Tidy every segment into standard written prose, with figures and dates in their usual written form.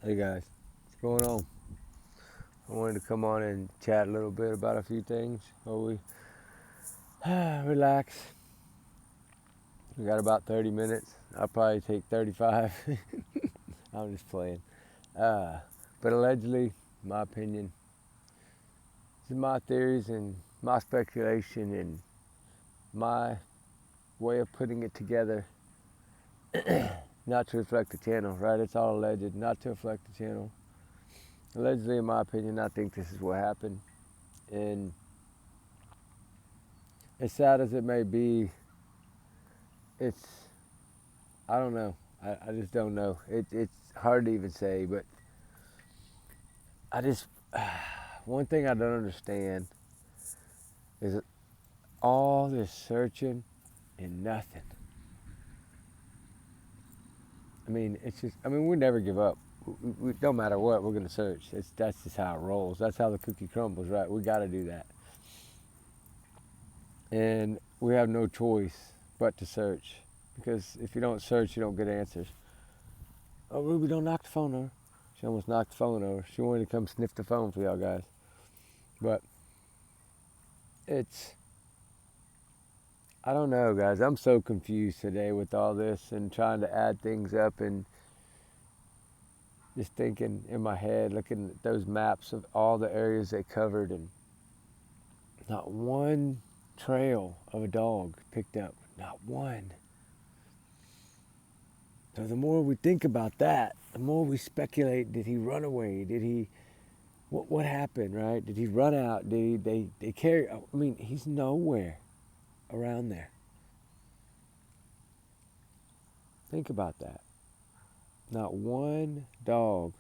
Hey guys, what's going on? I wanted to come on and chat a little bit about a few things while we relax. We got about 30 minutes. I'll probably take 35. I'm just playing. Uh, but allegedly, my opinion, this is my theories and my speculation and my way of putting it together. Not to reflect the channel, right? It's all alleged, not to reflect the channel. Allegedly, in my opinion, I think this is what happened. And as sad as it may be, it's, I don't know. I just don't know. It's hard to even say, but I just, one thing I don't understand is all this searching and nothing. I mean, it's just, I mean, we never give up. We don't matter what, we're going to search. That's just how it rolls. That's how the cookie crumbles, right? We got to do that. And we have no choice but to search. Because if you don't search, you don't get answers. Oh, Ruby, don't knock the phone over. She almost knocked the phone over. She wanted to come sniff the phone for y'all guys. But it's, I don't know, guys. I'm so confused today with all this and trying to add things up and just thinking in my head, looking at those maps of all the areas they covered, and not one trail of a dog picked up. Not one. So the more we think about that, the more we speculate, did he run away? Did he, what happened, right? Did he run out? Did they carry, I mean, he's nowhere around there. Think about that. Not one dog.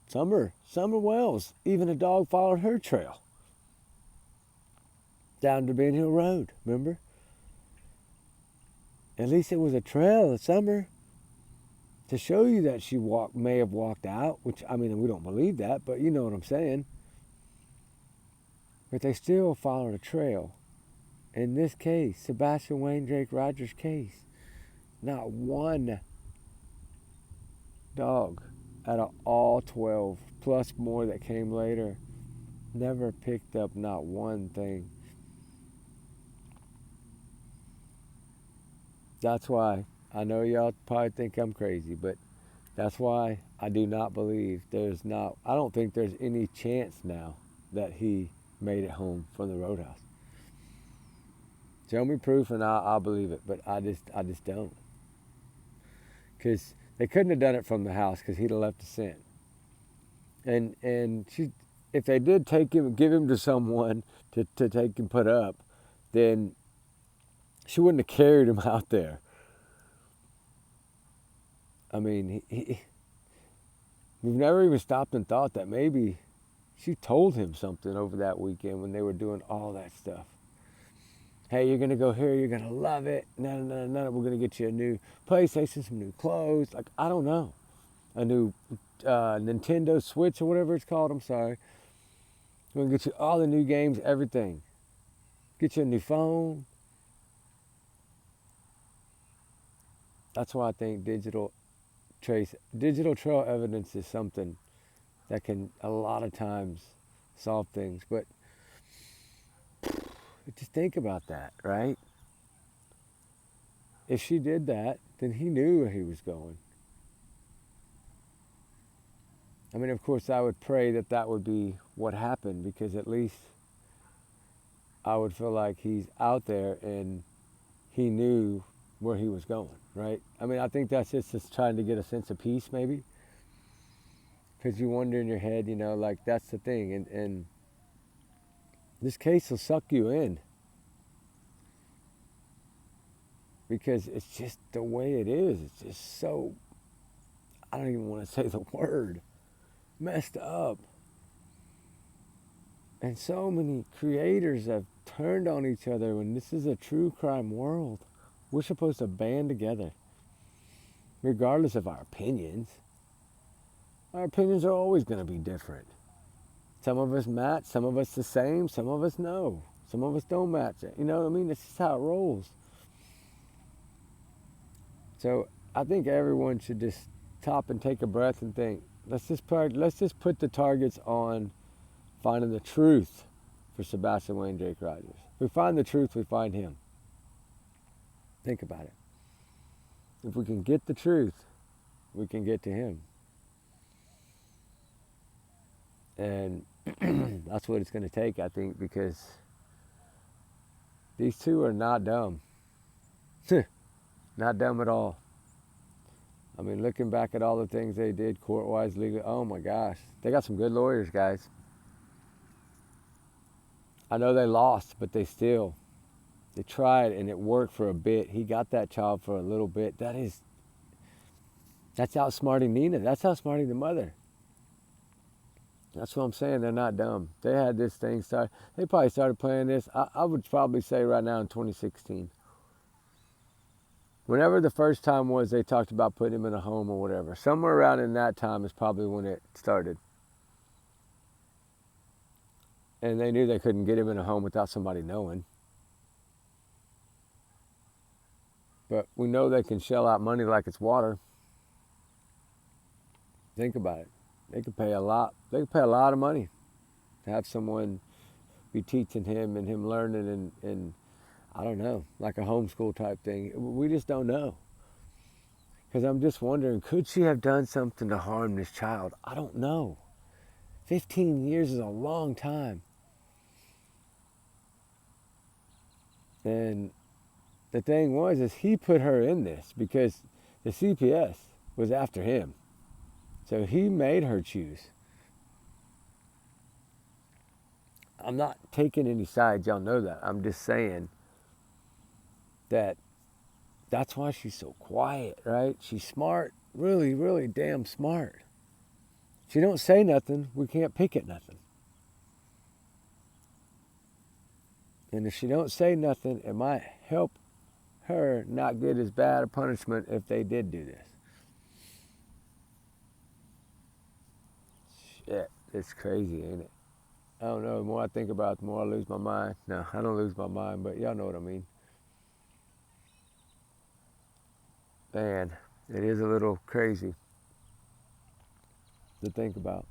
Summer Wells, even a dog followed her trail down to Ben Hill Road, remember? At least it was a trail of Summer to show you that she may have walked out, which, I mean, we don't believe that, but you know what I'm saying. But they still followed a trail. In this case, Sebastian Wayne Drake Rogers' case, not one dog out of all 12, plus more that came later, never picked up not one thing. That's why, I know y'all probably think I'm crazy, but that's why I do not believe I don't think there's any chance now that he made it home from the roadhouse. Show me proof and I'll believe it, but I just don't. Because they couldn't have done it from the house because he'd have left a scent. And if they did give him to someone to take and put up, then she wouldn't have carried him out there. I mean, we've never even stopped and thought that maybe she told him something over that weekend when they were doing all that stuff. Hey, you're going to go here, you're going to love it. No, we're going to get you a new PlayStation, some new clothes. Like, I don't know. A new Nintendo Switch or whatever it's called, I'm sorry. We're going to get you all the new games, everything. Get you a new phone. That's why I think digital trail evidence is something that can a lot of times solve things. But just think about that, right? If she did that, then he knew where he was going. I mean, of course, I would pray that would be what happened, because at least I would feel like he's out there and he knew where he was going, right? I mean, I think that's just trying to get a sense of peace, maybe. Because you wonder in your head, like, that's the thing. And this case will suck you in. Because it's just the way it is. It's just so, I don't even want to say the word, messed up. And so many creators have turned on each other when this is a true crime world. We're supposed to band together, regardless of our opinions. Our opinions are always going to be different. Some of us match, some of us the same, some of us no. Some of us don't match it. You know what I mean? This is how it rolls. So I think everyone should just stop and take a breath and think, let's just put the targets on finding the truth for Sebastian Wayne Drake Rogers. If we find the truth, we find him. Think about it. If we can get the truth, we can get to him. And that's what it's going to take, I think, because these two are not dumb. Not dumb at all. I mean, looking back at all the things they did court-wise, legally, oh my gosh. They got some good lawyers, guys. I know they lost, but they tried, and it worked for a bit. He got that child for a little bit. That's outsmarting Nina. That's outsmarting the mother. That's what I'm saying. They're not dumb. They had this thing started. They probably started playing this, I would probably say right now in 2016. Whenever the first time was they talked about putting him in a home or whatever. Somewhere around in that time is probably when it started. And they knew they couldn't get him in a home without somebody knowing. But we know they can shell out money like it's water. Think about it. They could pay a lot. They could pay a lot of money to have someone be teaching him and him learning and I don't know, like a homeschool type thing. We just don't know. Because I'm just wondering, could she have done something to harm this child? I don't know. 15 years is a long time. And the thing was, is he put her in this because the CPS was after him. So he made her choose. I'm not taking any sides, y'all know that. I'm just saying that that's why she's so quiet, right? She's smart, really, really damn smart. She don't say nothing, we can't pick at nothing. And if she don't say nothing, it might help her not get as bad a punishment if they did do this. Shit, it's crazy, ain't it? I don't know, the more I think about it, the more I lose my mind. No, I don't lose my mind, but y'all know what I mean. Man, it is a little crazy to think about.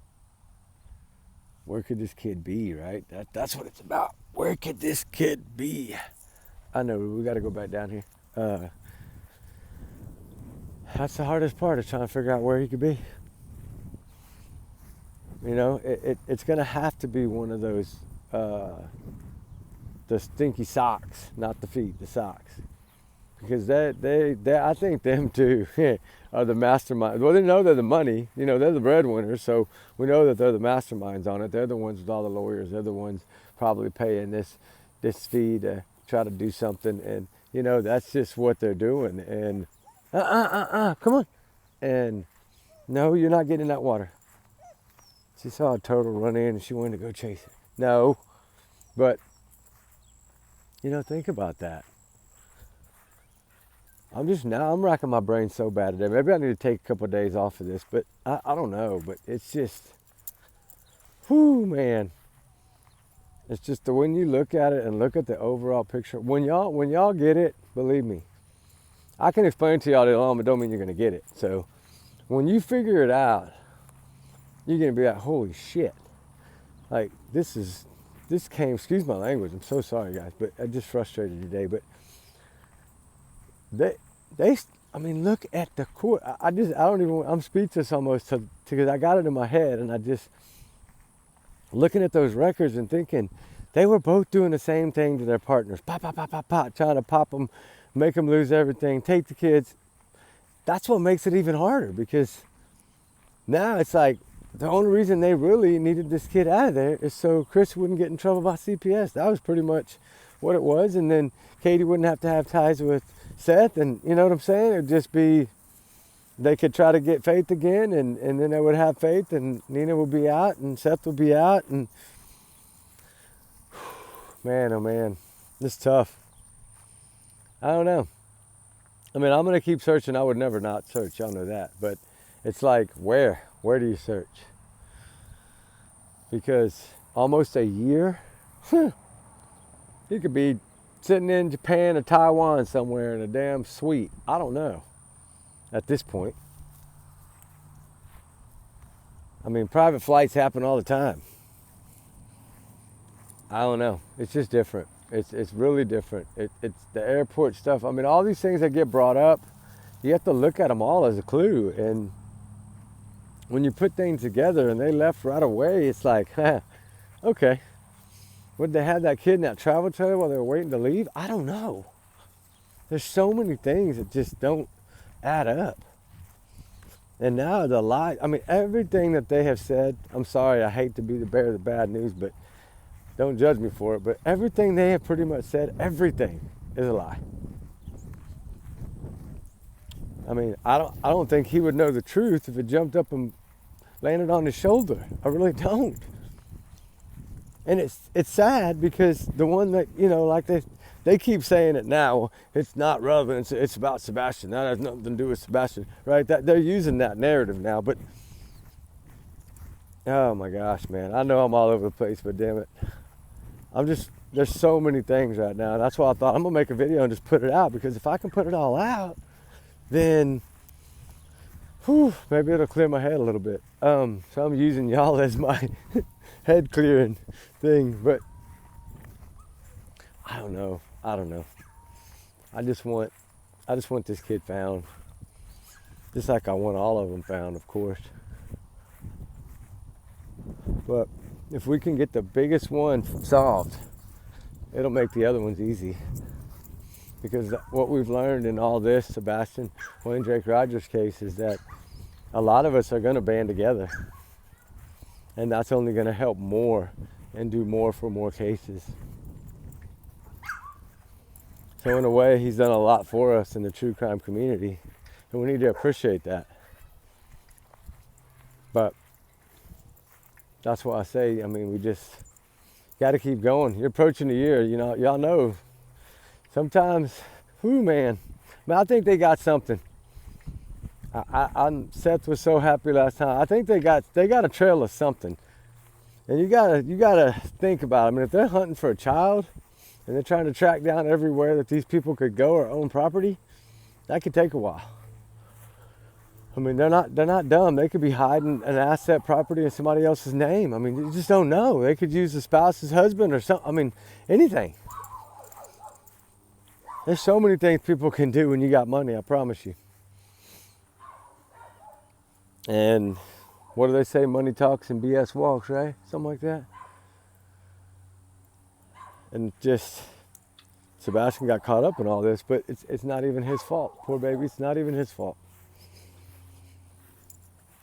Where could this kid be, right? That's what it's about. Where could this kid be? I know, we got to go back down here. That's the hardest part, is trying to figure out where he could be. You know, it's going to have to be one of those, the stinky socks, not the feet, the socks. Because they I think them two are the masterminds. Well, they know they're the money. You know, they're the breadwinners, so we know that they're the masterminds on it. They're the ones with all the lawyers. They're the ones probably paying this fee to try to do something. And, you know, that's just what they're doing. And, come on. And, no, you're not getting in that water. She saw a turtle run in and she wanted to go chase it. No. But, you know, think about that. I'm racking my brain so bad today. Maybe I need to take a couple of days off of this, but I don't know. But it's just, whew, man. It's just when you look at it and look at the overall picture. When y'all get it, believe me, I can explain to y'all day long, but don't mean you're gonna get it. So when you figure it out, you're gonna be like, holy shit! Like this came. Excuse my language. I'm so sorry, guys, but I just frustrated today. But I mean, look at the court. I'm speechless almost because I got it in my head, and I just looking at those records and thinking they were both doing the same thing to their partners. Pop, pop, pop, pop, pop, trying to pop them, make them lose everything, take the kids. That's what makes it even harder, because now it's like the only reason they really needed this kid out of there is so Chris wouldn't get in trouble by CPS. That was pretty much what it was. And then Katie wouldn't have to have ties with Seth, and you know what I'm saying? It'd just be, they could try to get Faith again, and then they would have Faith, and Nina would be out, and Seth would be out, and man, oh man, it's tough. I don't know. I mean, I'm going to keep searching. I would never not search. Y'all know that. But it's like, where do you search? Because almost a year, he could be sitting in Japan or Taiwan somewhere in a damn suite. I don't know at this point. I mean, private flights happen all the time. I don't know. It's just different. It's really different. It's the airport stuff. I mean, all these things that get brought up, you have to look at them all as a clue. And when you put things together and they left right away, it's like, okay. Would they have that kid in that travel trailer while they were waiting to leave? I don't know. There's so many things that just don't add up. And now the lie, I mean, everything that they have said, I'm sorry, I hate to be the bearer of the bad news, but don't judge me for it, but everything they have pretty much said, everything is a lie. I mean, I don't think he would know the truth if it jumped up and landed on his shoulder. I really don't. And it's sad because the one that, you know, like they keep saying it now, it's not relevant, it's about Sebastian. That has nothing to do with Sebastian, right? That they're using that narrative now, but oh my gosh, man. I know I'm all over the place, but damn it. There's so many things right now. That's why I thought I'm gonna make a video and just put it out, because if I can put it all out, then maybe it'll clear my head a little bit. So I'm using y'all as my head clearing thing, but I don't know. I just want this kid found, just like I want all of them found, of course. But if we can get the biggest one solved, it'll make the other ones easy. Because what we've learned in all this, Sebastian, Wayne Drake Rogers case, is that a lot of us are going to band together. And that's only going to help more and do more for more cases. So in a way, he's done a lot for us in the true crime community. And we need to appreciate that. But that's why I say, I mean, we just got to keep going. You're approaching the year, you know, y'all know. Sometimes, man, I think they got something. Seth was so happy last time. I think they got a trail of something. And you gotta think about it. I mean, if they're hunting for a child and they're trying to track down everywhere that these people could go or own property, that could take a while. I mean, they're not dumb. They could be hiding an asset property in somebody else's name. I mean, you just don't know. They could use the spouse's husband or something. I mean, anything. There's so many things people can do when you got money, I promise you. And what do they say? Money talks and BS walks, right? Something like that. And just, Sebastian got caught up in all this, but it's not even his fault. Poor baby, it's not even his fault.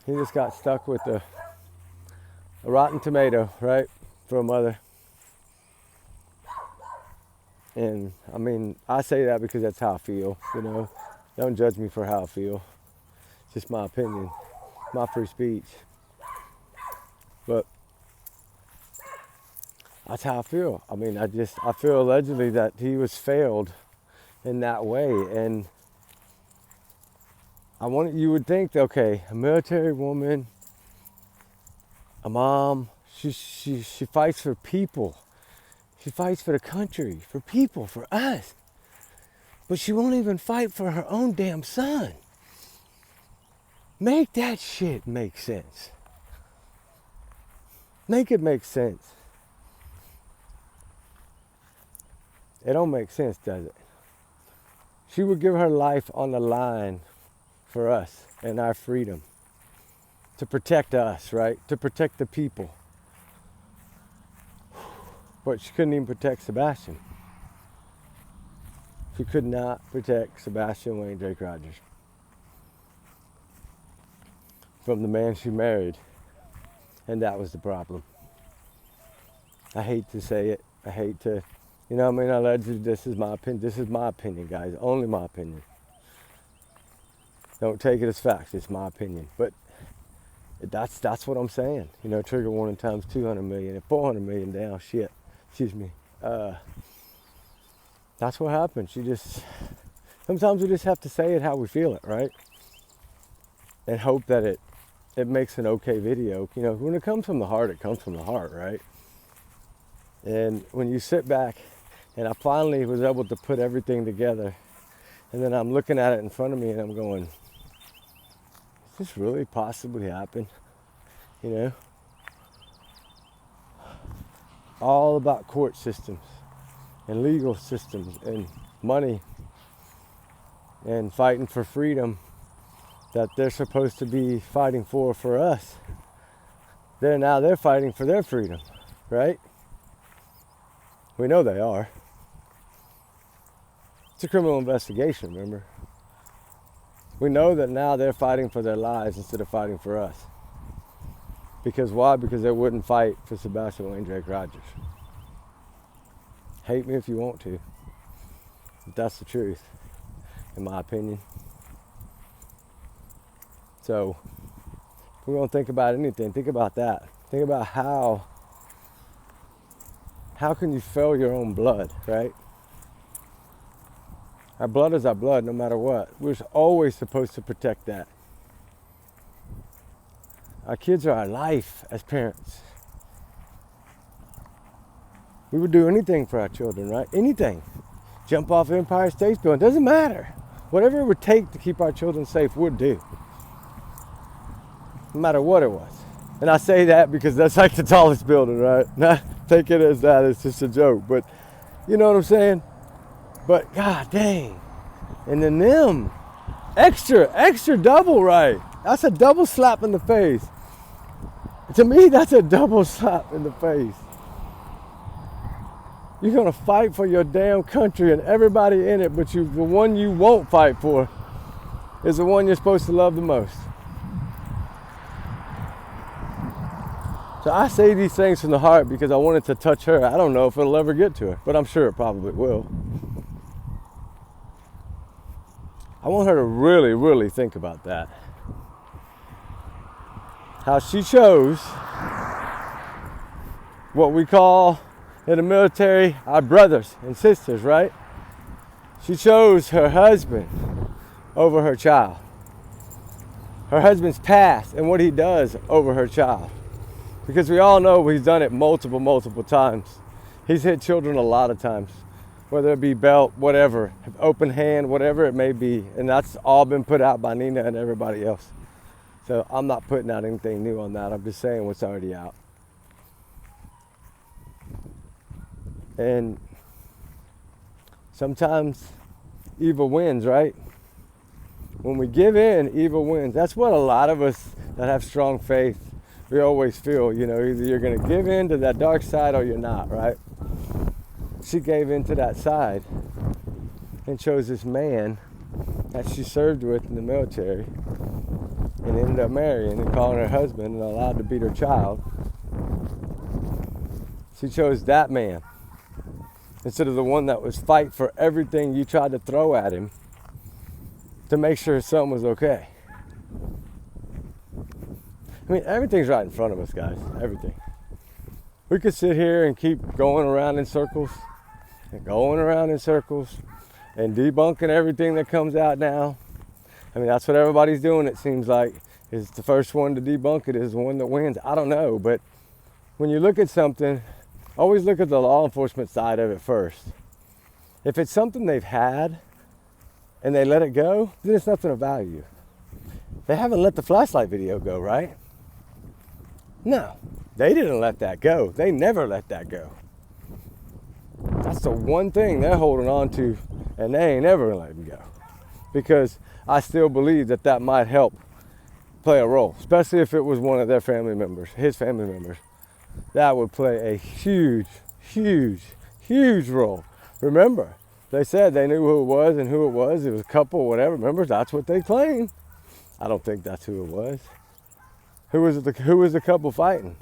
He just got stuck with a rotten tomato, right? For a mother. And I mean, I say that because that's how I feel, you know. Don't judge me for how I feel. It's just my opinion, my free speech. But that's how I feel. I mean, I feel allegedly that he was failed in that way. And you would think, okay, a military woman, a mom, she fights for people. She fights for the country, for people, for us. But she won't even fight for her own damn son. Make that shit make sense. Make it make sense. It don't make sense, does it? She would give her life on the line for us and our freedom. To protect us, right? To protect the people. But she couldn't even protect Sebastian. She could not protect Sebastian Wayne Drake Rogers from the man she married. And that was the problem. I hate to say it. I hate to, you know, I mean, allegedly, this is my opinion. This is my opinion, guys. Only my opinion. Don't take it as facts. It's my opinion. But that's what I'm saying. You know, trigger warning times 200 million and 400 million down. Shit. Excuse me. That's what happens. Sometimes we just have to say it how we feel it, right? And hope that it makes an okay video. You know, when it comes from the heart, it comes from the heart, right? And when you sit back, and I finally was able to put everything together, and then I'm looking at it in front of me and I'm going, does this really possibly happen? you know. All about court systems and legal systems and money and fighting for freedom that they're supposed to be fighting for us. They're fighting for their freedom, right? We know they are. It's a criminal investigation, remember? We know that now they're fighting for their lives instead of fighting for us. Because why? Because they wouldn't fight for Sebastian Wayne Drake Rogers. Hate me if you want to. But that's the truth, in my opinion. So, if we're going to think about anything, think about that. Think about how can you fail your own blood, right? Our blood is our blood no matter what. We're always supposed to protect that. Our kids are our life as parents. We would do anything for our children, right? Anything. Jump off Empire State Building. Doesn't matter. Whatever it would take to keep our children safe would do. No matter what it was. And I say that because that's like the tallest building, right? Not take it as that. It's just a joke. But you know what I'm saying? But god dang. And then them. Extra double, right? That's a double slap in the face. To me, that's a double slap in the face. You're going to fight for your damn country and everybody in it, but the one you won't fight for is the one you're supposed to love the most. So I say these things from the heart because I wanted to touch her. I don't know if it'll ever get to her, but I'm sure it probably will. I want her to really, really think about that. How she chose what we call in the military our brothers and sisters, right? She chose her husband over her child. Her husband's past and what he does over her child. Because we all know he's done it multiple times. He's hit children a lot of times. Whether it be belt, whatever, open hand, whatever it may be. And that's all been put out by Nina and everybody else. So I'm not putting out anything new on that. I'm just saying what's already out. And sometimes evil wins, right? When we give in, evil wins. That's what a lot of us that have strong faith, we always feel, you know, either you're going to give in to that dark side or you're not, right? She gave in to that side and chose this man that she served with in the military and ended up marrying and calling her husband and allowed to beat her child. She chose that man instead of the one that was fight for everything you tried to throw at him to make sure his son was okay. I mean, everything's right in front of us, guys. Everything. We could sit here and keep going around in circles and going around in circles and debunking everything that comes out now. I mean, that's what everybody's doing, it seems like. Is the first one to debunk it is the one that wins. I don't know, but when you look at something, always look at the law enforcement side of it first. If it's something they've had and they let it go, then it's nothing of value. They haven't let the flashlight video go, right? No, they didn't let that go. They never let that go. That's the one thing they're holding on to, and they ain't ever letting go. Because I still believe that that might help play a role, especially if it was one of their family members, his family members. That would play a huge role. Remember, they said they knew who it was and who it was. It was a couple, whatever. Remember, that's what they claimed. I don't think that's who it was. Who was the couple fighting?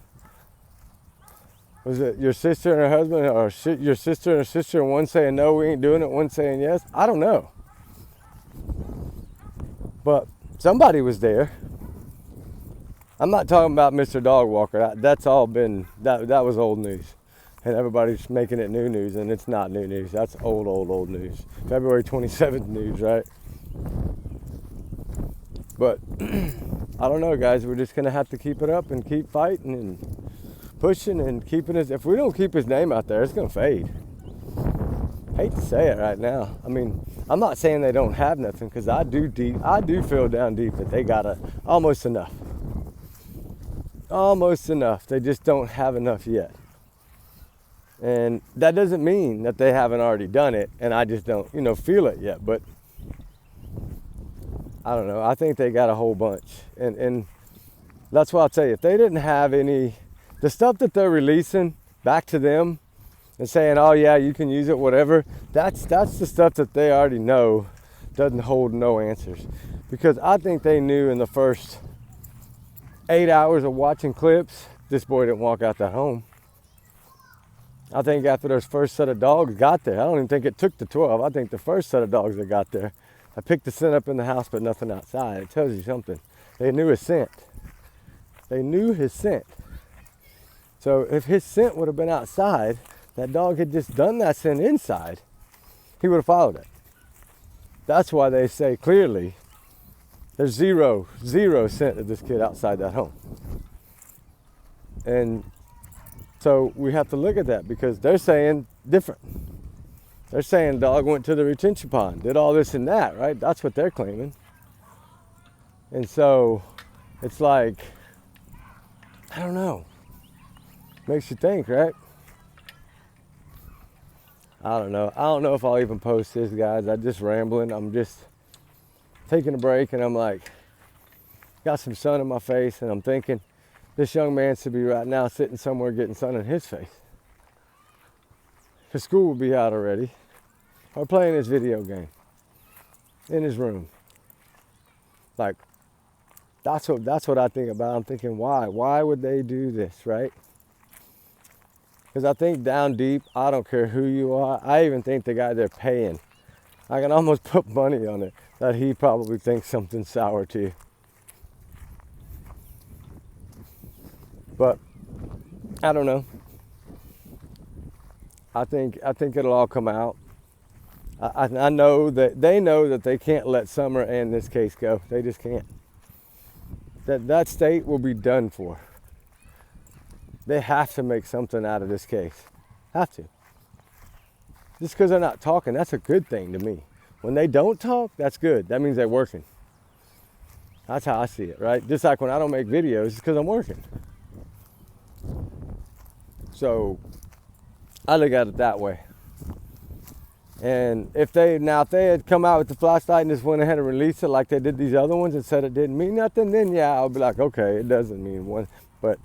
Was it your sister and her husband, or your sister and her sister, and one saying no, we ain't doing it, one saying yes? I don't know. But somebody was there. I'm not talking about Mr. Dog Walker. That's all been, that was old news. And everybody's making it new news, and it's not new news. That's old news. February 27th news, right? But I don't know, guys. We're just going to have to keep it up and keep fighting and pushing and keeping his, if we don't keep his name out there, it's going to fade. Hate to say it right now. I mean, I'm not saying they don't have nothing, because I do feel down deep that they got almost enough. almost enough. They just don't have enough yet. And that doesn't mean that they haven't already done it and I just don't, feel it yet. But I don't know. I think they got a whole bunch. And that's why I'll tell you, if they didn't have any, the stuff that they're releasing back to them and saying, oh yeah, you can use it, whatever, that's the stuff that they already know doesn't hold no answers. Because I think they knew in the first 8 hours of watching clips, this boy didn't walk out that home. I think after those first set of dogs got there, I don't even think it took the 12. I think the first set of dogs that got there, I picked the scent up in the house, but nothing outside. It tells you something. They knew his scent. They knew his scent. So if his scent would have been outside, that dog had just done that scent inside, he would have followed it. That's why they say clearly there's zero scent of this kid outside that home. And so we have to look at that because they're saying different. They're saying the dog went to the retention pond, did all this and that, right? That's what they're claiming. And so it's like, I don't know. Makes you think, right? I don't know. I don't know if I'll even post this, guys. I'm just rambling. I'm just taking a break and I'm like, got some sun in my face and I'm thinking, this young man should be right now sitting somewhere getting sun in his face. His school will be out already. Or playing his video game in his room. Like, that's what I think about. I'm thinking, why? Why would they do this, right? Because I think down deep, I don't care who you are. I even think the guy they're paying, I can almost put money on it, that he probably thinks something's sour to you. But I don't know. I think it'll all come out. I know that they know that they can't let Summer and this case go. They just can't. That state will be done for. They have to make something out of this case. Have to. Just because they're not talking, that's a good thing to me. When they don't talk, that's good. That means they're working. That's how I see it, right? Just like when I don't make videos, it's because I'm working. So I look at it that way. And if they had come out with the flashlight and just went ahead and released it like they did these other ones and said it didn't mean nothing, then yeah, I'll be like, okay, it doesn't mean one. But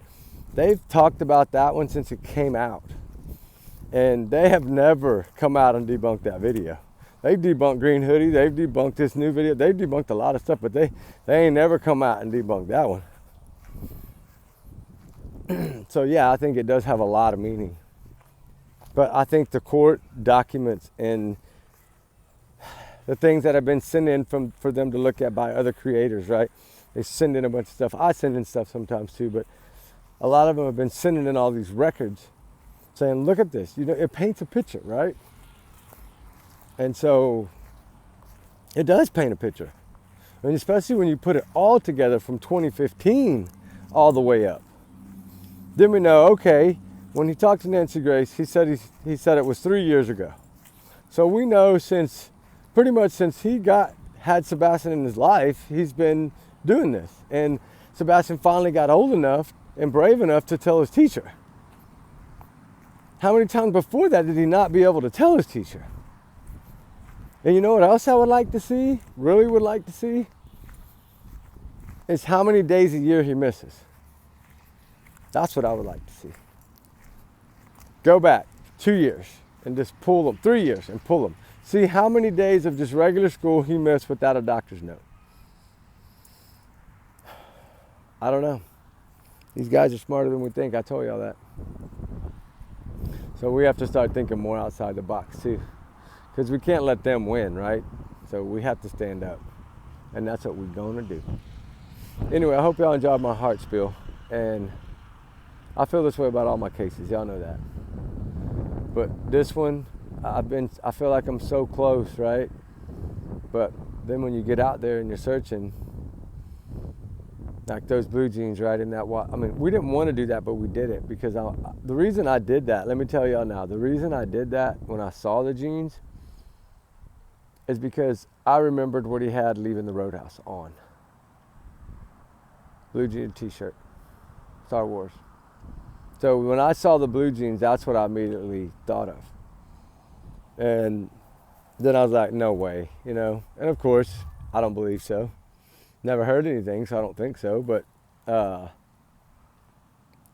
they've talked about that one since it came out. And they have never come out and debunked that video. They've debunked Green Hoodie, they've debunked this new video, they've debunked a lot of stuff, but they ain't never come out and debunked that one. So yeah, I think it does have a lot of meaning. But I think the court documents and the things that have been sent in for them to look at by other creators, right? They send in a bunch of stuff. I send in stuff sometimes too, but a lot of them have been sending in all these records saying, look at this. It paints a picture, right? And so it does paint a picture. I mean, especially when you put it all together from 2015 all the way up. Then we know, okay, when he talked to Nancy Grace, he said it was 3 years ago. So we know pretty much since he had Sebastian in his life, he's been doing this. And Sebastian finally got old enough and brave enough to tell his teacher. How many times before that did he not be able to tell his teacher? And you know what else I would like to see, really would like to see? Is how many days a year he misses. That's what I would like to see. Go back 2 years and just pull them, 3 years and pull them. See how many days of just regular school he missed without a doctor's note. I don't know. These guys are smarter than we think. I told y'all that. So we have to start thinking more outside the box too. Because we can't let them win, right? So we have to stand up. And that's what we're going to do. Anyway, I hope y'all enjoyed my heart spiel. And I feel this way about all my cases. Y'all know that. But this one, I feel like I'm so close, right? But then when you get out there and you're searching, like those blue jeans, right, in that, I mean, we didn't want to do that, but we did it because the reason I did that, let me tell y'all now, the reason I did that when I saw the jeans is because I remembered what he had leaving the roadhouse on. Blue jean t-shirt. Star Wars. So when I saw the blue jeans, that's what I immediately thought of. And then I was like, no way, you know. And of course, I don't believe so. Never heard anything, so I don't think so. But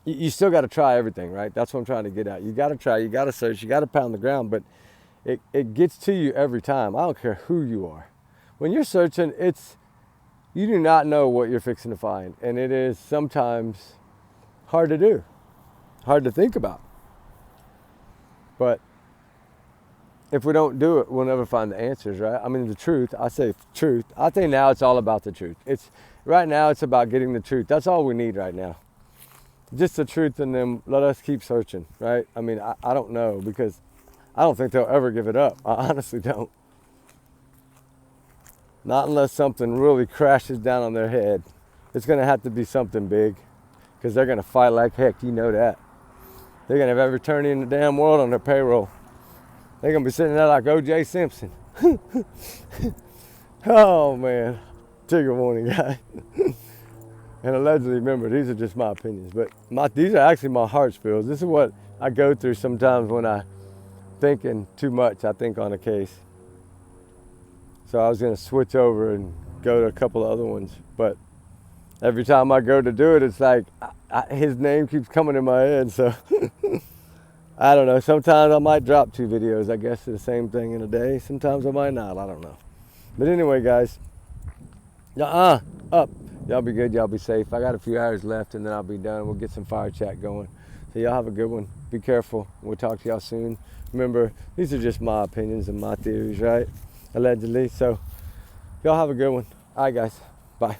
you still got to try everything, right? That's what I'm trying to get at. You got to try, you got to search, you got to pound the ground, but it gets to you every time. I don't care who you are. When you're searching, you do not know what you're fixing to find, and it is sometimes hard to do, hard to think about. But if we don't do it, we'll never find the answers, right? I mean, the truth, I say truth. I think now it's all about the truth. Right now it's about getting the truth. That's all we need right now. Just the truth, and then let us keep searching, right? I mean, I don't know, because I don't think they'll ever give it up. I honestly don't. Not unless something really crashes down on their head. It's going to have to be something big, because they're going to fight like heck, you know that. They're going to have every attorney in the damn world on their payroll. They're going to be sitting there like O.J. Simpson. Oh, man. Trigger warning, guy. And allegedly, remember, these are just my opinions, but these are actually my heart spills. This is what I go through sometimes when I thinking too much, I think, on a case. So I was going to switch over and go to a couple of other ones, but every time I go to do it, it's like his name keeps coming in my head, so I don't know. Sometimes I might drop 2 videos, I guess, the same thing in a day. Sometimes I might not, I don't know. But anyway, guys, up. Y'all be good, y'all be safe. I got a few hours left and then I'll be done. We'll get some fire chat going. So y'all have a good one. Be careful. We'll talk to y'all soon. Remember, these are just my opinions and my theories, right? Allegedly. So y'all have a good one. All right, guys. Bye.